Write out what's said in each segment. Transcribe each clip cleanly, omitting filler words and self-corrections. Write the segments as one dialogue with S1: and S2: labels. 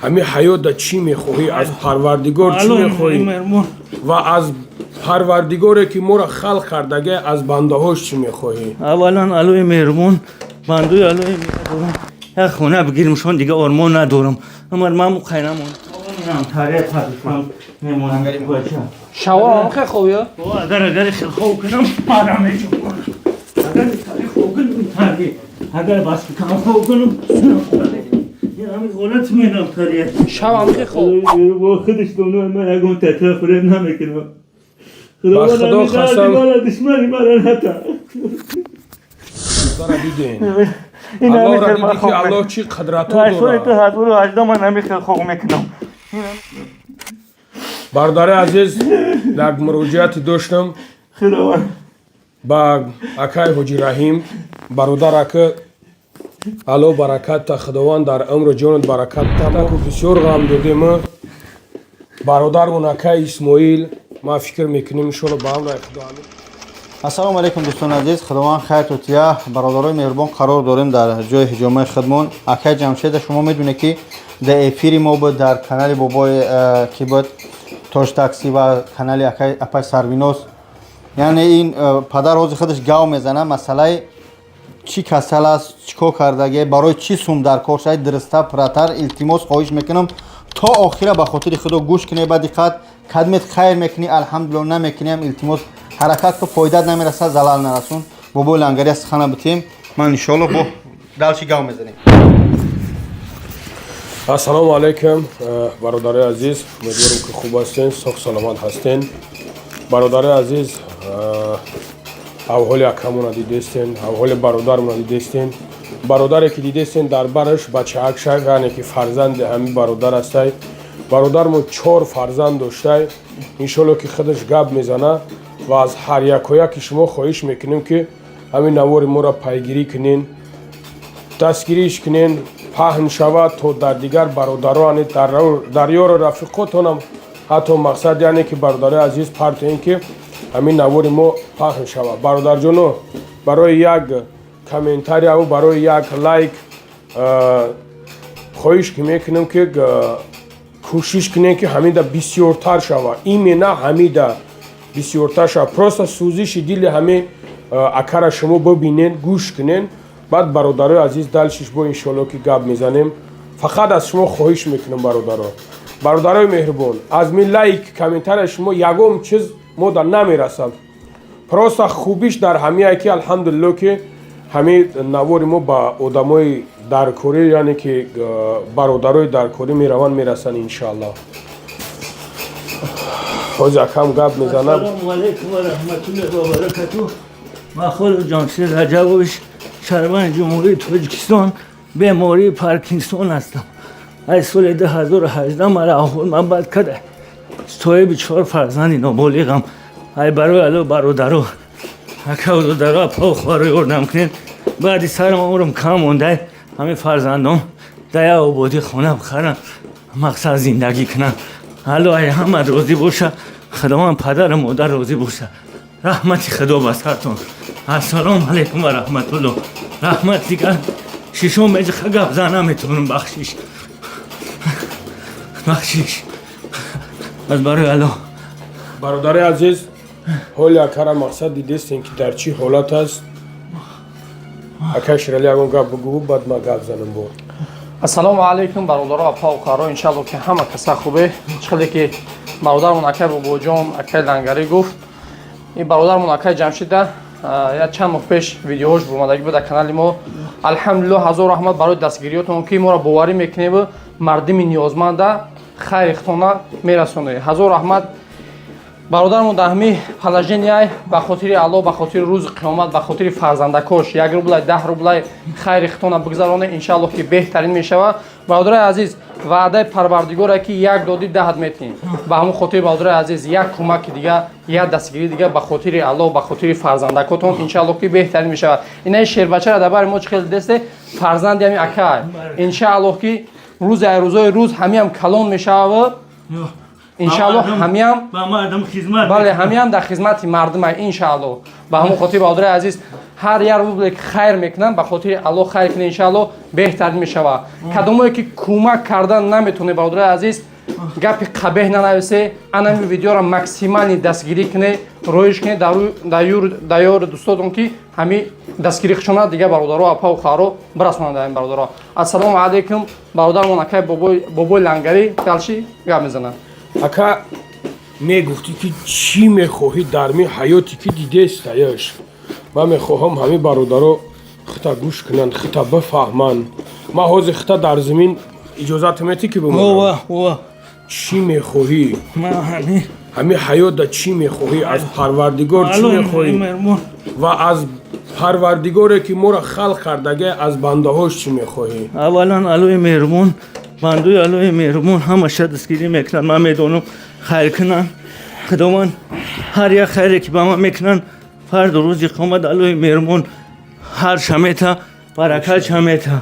S1: همین حیات چی میخواهی از پروردگار چی میخواهی و از پروردگاری که ما را خلق کردگه از بنده هاش چی میخواهی؟
S2: اولا الوی مهربون بنده الوی مهربون یک خونه بگیرم شون دیگه آرمان ندارم امر من خیرم اون تاریخ هستم میمونم بچه
S3: شوا هم خیلی خوبیه
S2: اگر خیلی خوب کنم آرامه جو کنم اگر تاریخ خوب کنم تاریخ اگر بس کنم خوب کنم همین غلط میدم تاریخ
S3: شوا هم خیلی خوب
S2: با خودش دونو من اگه اون تطرف فرد نمیکنم
S1: با خدا خواستم
S2: دشمنی مرا نتا
S1: داره دیدین الله را دیدی که الله چی قدرت ها
S2: تو
S1: داره
S2: حضور اجدا من نمیخوام خوب میکنم
S1: برادر عزیز در مراجعت داشتم
S2: خداوند
S1: با اکای حجی رحیم برادر اکا الله برکت تا خداوند در عمر جانت برکت تا که بسیار غم دادیم برادر اون اکای اسماعیل ما فکر میکنیم انشالله با هم را خدا امین
S4: السلام علیکم دوستان عزیز خداوند خیر توتیا برادرای مهربان قرار داریم در جای هجامه خدمون اکای جمشید شما میدونه که در افیری ما بود در کانال بابای کی بود توش تاکسی و کانال اکای سروینوس یعنی این پدر روز خودش گاو میزنه مسئله چی کسل است چیکار کردگه برای چی سوم در کار شاید درسته پراتر التماس خواهش میکنم تا آخره به خاطر خدا گوش کنی با دقت خدمت خیر میکنی الحمدلله نمیکنیم التماس حرکت که پایدار نمیرسه زلال نرسون بابا لنگری از خانه بتیم من ان شاء الله با دلشی گاو میزنیم
S1: السلام علیکم برادر عزیز امیدوارم که خوب هستین صحت سلامت هستین برادر عزیز احوال اکرمون دیدستین احوال برادرمون دیدستین برادری که دیدستین در برش بچه اکشای یعنی که فرزند همین برادر هستی برادرمون 4 فرزند داشته انشالله که خودش گپ میزنه و از هر یک شما خواهش میکنیم که همین نوار ما را پیگیری کنین دستگیریش کنین پهن شود تا در دیگر برادران دریا و رفیقاتون هم حتی مقصد یعنی که برادر عزیز پرت این که همین نوار ما پهن شود برادر جانو برای یک کامنتاری او برای یک لایک خواهش میکنم که کوشش کنین که همین دا بسیارتر شود این نه همین دا بسیارتر شود پروسه سوزش دل همه اکر شما ببینین گوش کنین بعد برادرای عزیز دلشش با انشالله که گپ میزنیم فقط از شما خواهش میکنم برادرای مهربان از می لایک کامنتار شما یگم چیز ما در نمیرسد پروسه خوبیش در همه که الحمدلله که همه نوار ما با آدمای درکوری یعنی که برادرای درکوری میروان میرسن انشالله حاج اکرم گپ میزنم
S2: السلام علیکم و رحمت الله و برکاته من خود جمشید رجبویش شهروند جمهوری تاجیکستان بیماری پارکینسون هستم از سال 2018 مرا احوال من بد کرده صاحب 4 فرزند نابالغم ای برای الو برادرو اکا و درو پا خواره اردم کنید بعدی سرم عمرم کم مونده همین فرزندم در آبادی خونه بخرم مقصد زندگی کنم الو ای همه روزی باشه خداوند پدر مادر روزی باشه رحمتی خدا بسرتون السلام علیکم و رحمت الله رحمت دیگر ششم میجه خگب زنم میتونم بخشیش از برای الله
S1: برادر عزیز حال اکر مقصد دیدستین که در چی حالت است اکر شرالی اگون گپ بگو بعد ما گپ زنم بود
S3: السلام علیکم برادرها و پاوکارا انشالله که همه کسا خوبه چقدر که برادرمون اکای باباجان اکای لنگری گفت این برادرمون اکای جمشیده یا چند ماه پیش ویدیوهاش برآمدگی بود در کانال ما الحمدلله هزار رحمت برای دستگیریاتون که ما را باوری میکنه و مردم نیازمند خیر اختانه میرسونه هزار رحمت برادرمون در همین پلاژنیای به خاطر الله به خاطر روز قیامت به خاطر فرزندکاش 1 روبل 10 روبل خیر اختانه بگذرانه انشالله که بهترین میشود برادر عزیز وعده پروردگار که یک دادی 10 میتین به همون خاطر برادر عزیز یک کمک دیگه یک دستگیری دیگه به خاطر الله و به خاطر فرزندکاتون انشالله که بهترین میشود این شیر بچه را در ما خیلی دسته فرزند همین اکای انشالله که روز همین هم کلان میشود иншаллоҳ ҳамиам
S2: با مردم خدمت
S3: бале ҳамиам дар хизмати мардум ай иншааллоҳ ба ҳамон хотири бародари азиз ҳар як рӯзе ки хайр мекунанд ба хотири аллоҳ хайр кунед иншааллоҳ беҳтар мешавад кадомое ки кӯмак кардан наметавонед бародари азиз гапи қабеҳ нанависе анами видеоро максимални дастгирӣ кунед роиш кунед дар ёри дӯстотон ки ҳами дастгирӣ шона дигар бародаро апаву хаҳаро бирасонанд ҳамин бародаро ассалому алайкум бародармон акай бобои лангарӣ далши гап мезанад
S1: ака мегуфтӣ ки чӣ мехоҳӣ дар ми ҳаёте ки дидестаяш ман мехоҳам ҳамин бародаро хита гӯш кунанд хита бифаҳманд ман ҳозир хита дар замин иҷозат метӣ ки бимонам чӣ мехоҳӣ ҳамин ҳаёта чӣ мехоҳӣ аз парвардигор чӣ мехоҳӣ ва аз парвардигоре ки моро халқ кардага аз бандаҳош чӣ мехоҳӣ
S2: аввалан алои меҳрубон бандои алои меҳрубон ҳамаша дастгирӣ мекунанд ман медонам хайр кунанд худованд ҳар як хайре ки ба ман мекунанд фарду рӯзи қиёмат алои меҳрубон ҳарша мета баракатша мета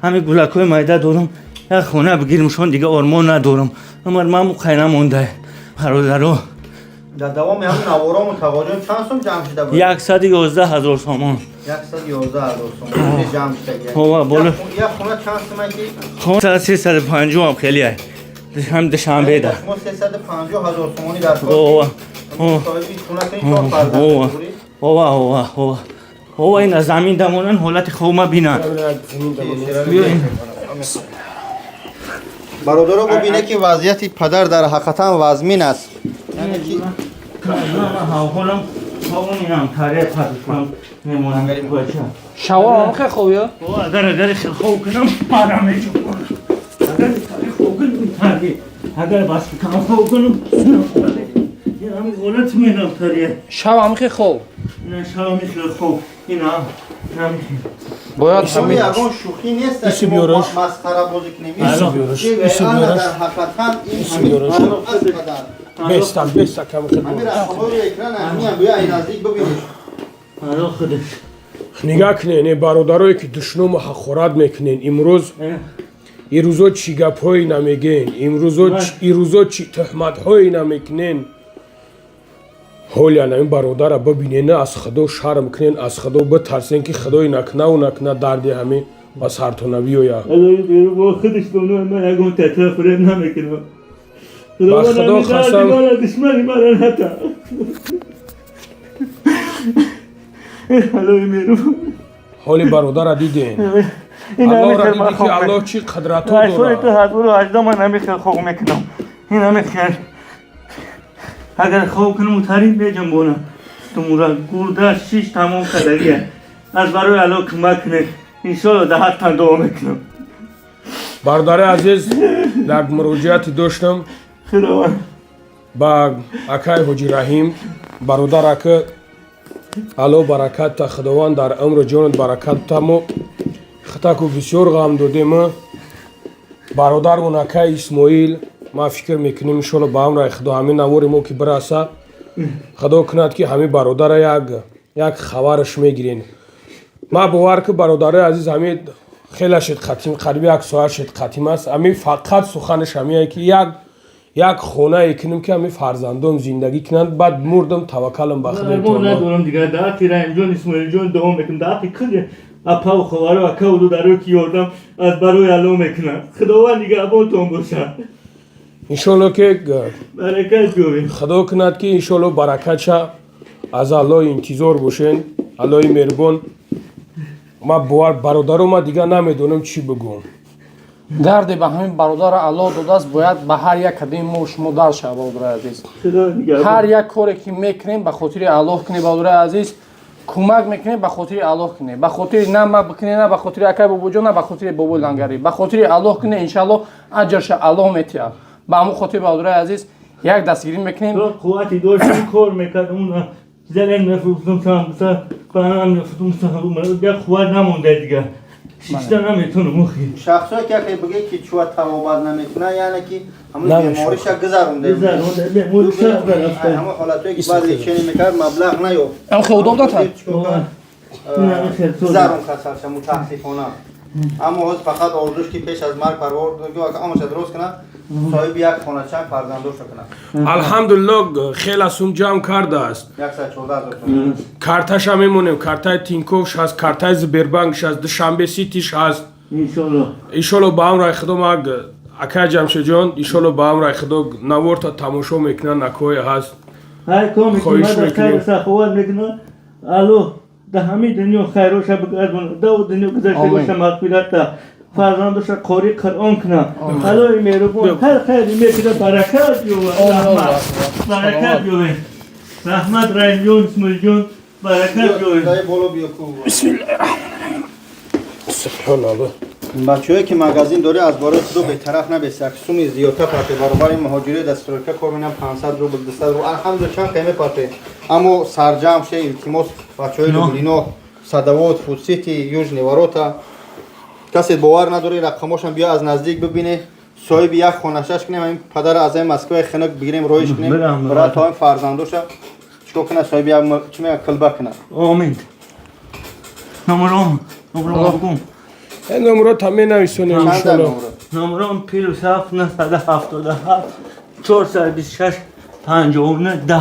S2: ҳамин гулакҳои майда дорам як хона бигирмшон дигар ормон надорам амар ман муқай намонда бародаро
S4: дар давоми ҳамин наворому тавоҷон чанд сум ҷамъ шуда буд
S2: 111,000 сомон
S4: 111,000 сомон ҷамъ шуда
S2: ова бола
S4: як хона чанд сум ки
S2: хона 350 ам хеле ай ҳам душанбе да
S4: шумо 350,000 сомони дар
S2: ова
S4: соҳиби хона ки чор фарзанд
S2: ова ин аз замин дамонан ҳолати хуб бинанд
S4: бародаро бубине ки вазъияти падар дар ҳақиқатан вазмин аст
S3: шаварам хеле хуб
S2: агар хуб кунам пара мечунам агар бас кам хуб кунам ҳамин ҳолат менам тария
S3: шавам хеле хуб
S2: шавами хеле хуб ина
S3: бояд
S4: ҳамин ягон шӯхӣ нест ки мо масхара бозӣ кунем дар ҳақиқатан ин ҳамин падар
S1: беста кам
S4: ҳамин расмҳои экран ҳамиам биё ай наздик бибиниш
S1: нигаҳ кунед бародарое ки душному ҳақорат мекунед имрӯз ирӯзо чӣ гапҳое намегӯед ирӯзо чӣ тӯҳматҳое намекунед ҳоли анамин бародара бибинед на аз худо шарм кунед аз худо битарсен ки худои накунаву накуна дарди ҳамин ба сартона биёяд ба худо қасам ҳоли бародара диден аллоҳро дидӣ ки аллоҳ чӣ қудратҳо дорад
S2: агар хоб кунам тарин меҷанбонам тумура гурда шиш тамом кардагия аз барои аллоҳ кӯмак кунед иншоалло дар ҳаттан дуо мекунам
S1: бародари азиз як муроҷиате доштам ба акай ҳоҷи раҳим бародар ака аллоҳ баракатта худованд дар умру ҷонат баракаттамо хитаку бисёр ғам додема бародармон акай исмоил ма фикр мекунем иншоалло ба амраи худо ҳамин навори мо ки бираса худо кунад ки ҳамин бародара як хабараш мегирем ма бовар ки бародари азиз ҳамин хеле шедқатим қариби як соат шедқатим аст ҳамин фақат суханаш ҳамине ки як хонае кунем ки ҳамин фарзандом зиндагӣ кунанд баъд мурдам таваккалам ба
S2: худонадорам дигар даъти раимҷон исмоилҷон дуо мекунам даъти кили апаву ховаро акаву дударо ки ёрдам аз барои аллоҳ мекунам худованд нигаҳбонтон бошад
S1: иншоалло ки
S2: баракат гӯем
S1: худо кунад ки иншоалло баракатша аз аллоҳ интизор бошен аллоҳи меҳрубон ма бародаро ма дигар намедонам чӣ бигӯм
S3: дарде ба ҳамин бародара аллоҳ додааст бояд ба ҳар як кадами мо шумо дар шавад бародари азиз ҳар як коре ки мекунем ба хотири аллоҳ кунем бародари азиз кӯмак мекунем ба хотири аллоҳ кунем ба хотири на ма бикунем на ба хотири акай бобоҷон на ба хотири бобои лангарӣ ба хотири аллоҳ кунем иншааллоҳ аҷрша аллоҳ метиҳад ба ҳамон хотир бародари азиз як дастгирӣ мекунем
S2: қуввати доштам кор мекардам зелен мефурӯхтам банан мефурӯхтам як қувват намонда дигар шишта наметонам охир
S4: шахсое ки яке биге ки чува тавобат наметуна яъне ки ҳамин бемориша гузаронда ҳамон ҳолатое ки баъд лечение мекард маблағ наёфт
S3: худо додад
S4: гузарон касарша мутаассифона اما حاز فقط آرزوش که پیش از مرگ پروردگار اماش درست کنه صاحب یک خانه‌چنگ فرزندوش کنه.
S1: الحمدلله خیلی اسون جمع کرده است
S4: 114,000 تومان.
S1: کارتاش هم میمونیم کارتای تینکوفش هست کارتای زبربانکش هست دوشنبه سیتیش هست
S2: انشالله
S1: ایشالله با هم رای خدا مگ اکا جمشید جان ایشالله با هم رای خدا نوار تا تماشا میکنن نکوی هست
S2: هر کامی که
S1: خواهش
S2: من
S1: می‌کنیم.
S2: خیر سخوات میکنه الو ده همه دنیا خیروش بگردونه دو دنیا گذشته
S3: آمین.
S2: باشه مغفرت ده فرزندش قاری قرآن کنه الوی مهربان هر خیری میکنه برکت بیوه رحمت برکت بیوه رحمت رنجون سمجون برکت بیوه
S4: دای بالا بیا کو.
S1: سبحان الله
S4: بچه‌ای که مغازین داره از برای خود به طرف نبسه سومی زیادتر پاته برابر مهاجری دستورکه کار می‌کنم 500 روبل 200 روبل الحمدلله چند قیمت پاته اما سرجم شه التماس بچه‌ای لوبلینا صدوات فوسیتی یوجنی وروتا کسی باور نداره رقماش هم بیا از نزدیک ببینه صاحب یک خانه‌شش کنیم این پدر از این مسکو خنک بگیریم رویش کنیم برای تا این فرزندوش چیکار کنه صاحب یک چی میگه کلبه کنه
S2: آمین نمرام بگم
S1: این نمرات همه نویسونیم
S4: چند
S1: ایشالله
S4: نمره
S2: نمرام 57 977 426 59 10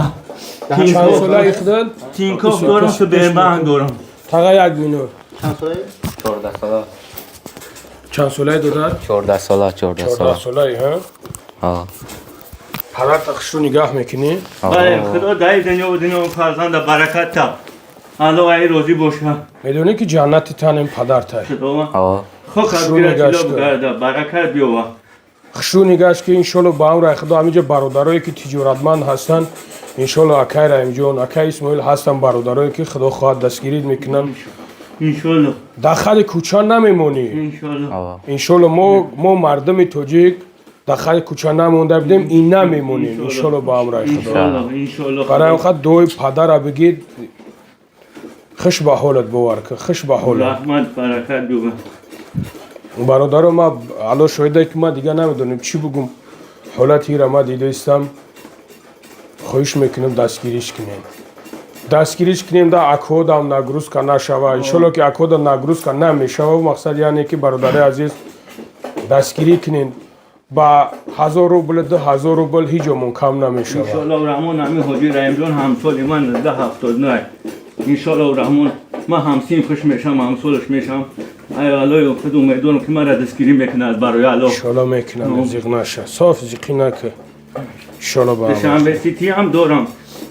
S1: چند ساله ایخدن
S2: تینکوف دارم که بربند دارم
S1: تقا یک مینور
S4: چند ساله
S5: 14 ساله
S1: چند ساله دادن
S5: 14 ساله 14
S1: 14
S5: ساله
S1: ساله ها
S5: ها
S1: پدر تخش رو نگاه میکنی
S2: بله خدا دای دنیا و دنیا و فرزند برکت تا الله ای روزی باشه
S1: میدونی که جنت تنم پدر تای
S2: خدا
S5: ها
S2: خوک از
S1: شروع
S2: گیره
S1: نگشت
S2: چیلا
S1: کن.
S2: بگرده برکت بیوه
S1: خشو نگاش که انشالله با هم رای خدا همینجا برادرایی که تجارتمند هستن انشالله اکای رحم جان اکای اسماعیل هستن برادرایی که خدا خواهد دستگیری میکنن
S2: انشالله
S1: داخل کوچه نمیمونی
S2: انشالله
S5: ها
S1: انشالله ما مردم توجیک داخل کوچه نمونده بودیم این نمیمونیم انشالله با هم رای خدا
S2: انشالله انشالله
S1: برای خود دوی پدر را بگید خش به حالت باور که خش به حالت
S2: رحمت برکت بیوه
S1: برادر ما الان شاهده که ما دیگه نمیدونیم چی بگم حالتی را ما دیده استم خواهش میکنیم دستگیریش کنیم دا اکود هم نگروز که نشوه انشالله که اکود نگروز که نمیشوه مقصد یعنی که برادر عزیز دستگیری کنین با 1000 روبل 2000 روبل هیچ جامون کم نمیشوه
S2: انشالله و رحمان همین حاجی رحیم جان همسال من 1079 انشالله و رحمان من همسین خوش میشم همسالش میشم ای الله خود امیدوارم که من را دستگیری میکنه از برای الله
S1: انشالله میکنم زیغ نشه صاف زیقی نکه انشالله با هم
S2: شنبه سیتی هم دارم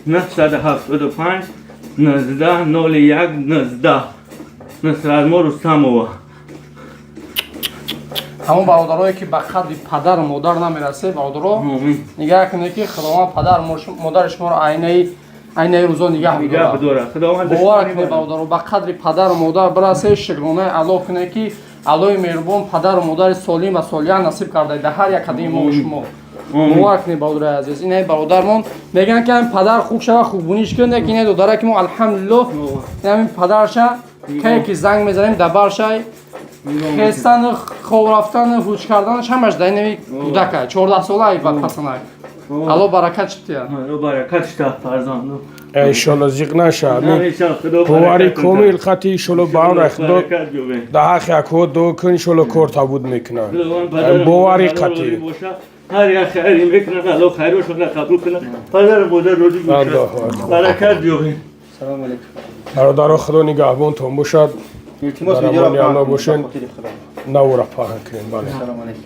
S2: 975 19 01 19 نصر ما رستمова
S3: همون برادرایی که به قدر پدر و مادر نمیرسه برادرها
S2: آمین
S3: نگاه کنه که خداوند پدر مادر شما رو عینه روزا نگاه
S2: نگاه
S3: می‌داره
S2: بداره خداوند
S3: باور کنه برادرها به قدر پدر و مادر برسه شکرانه الله کنه که الله مهربان پدر و مادر سالم و صالح نصیب کرده در هر یک قدم ما و شما باور کنه برادر عزیز این برادرمون میگن که این پدر خوب شوه خوبونیش کنه که این دختره که ما الحمدلله همین پدرشه که زنگ میزنیم دبرشه خستن خواب رفتن هوش کردنش همش در این کودکه 14 ساله ای بعد پسنک الله برکت شد
S2: رو برکت شد فرزند
S1: انشالله زیغ نشه
S2: همیشه خدا
S1: بواری
S2: برکت
S1: کامل خطی انشالله با هم رای خدا
S2: برکت بیوه
S1: ده حق اکود دو کن انشالله کار تابود میکنن
S2: خداوند پدر
S1: باوری
S2: مادر
S1: قطعی.
S2: روزی باشه. هر یک خیری میکنن الله خیرش را قبول کنه پدر مادر روزی باشه
S1: الله اکبر.
S2: برکت بیوه
S4: سلام علیکم
S1: برادر خدا نگهبان تون باشد
S4: التماس
S1: برای
S4: ویدیو
S1: من
S4: را
S1: الله
S4: پاک
S1: باشین.
S4: کنید. خدا.
S1: نو را پاهن کنین بله
S4: سلام علیکم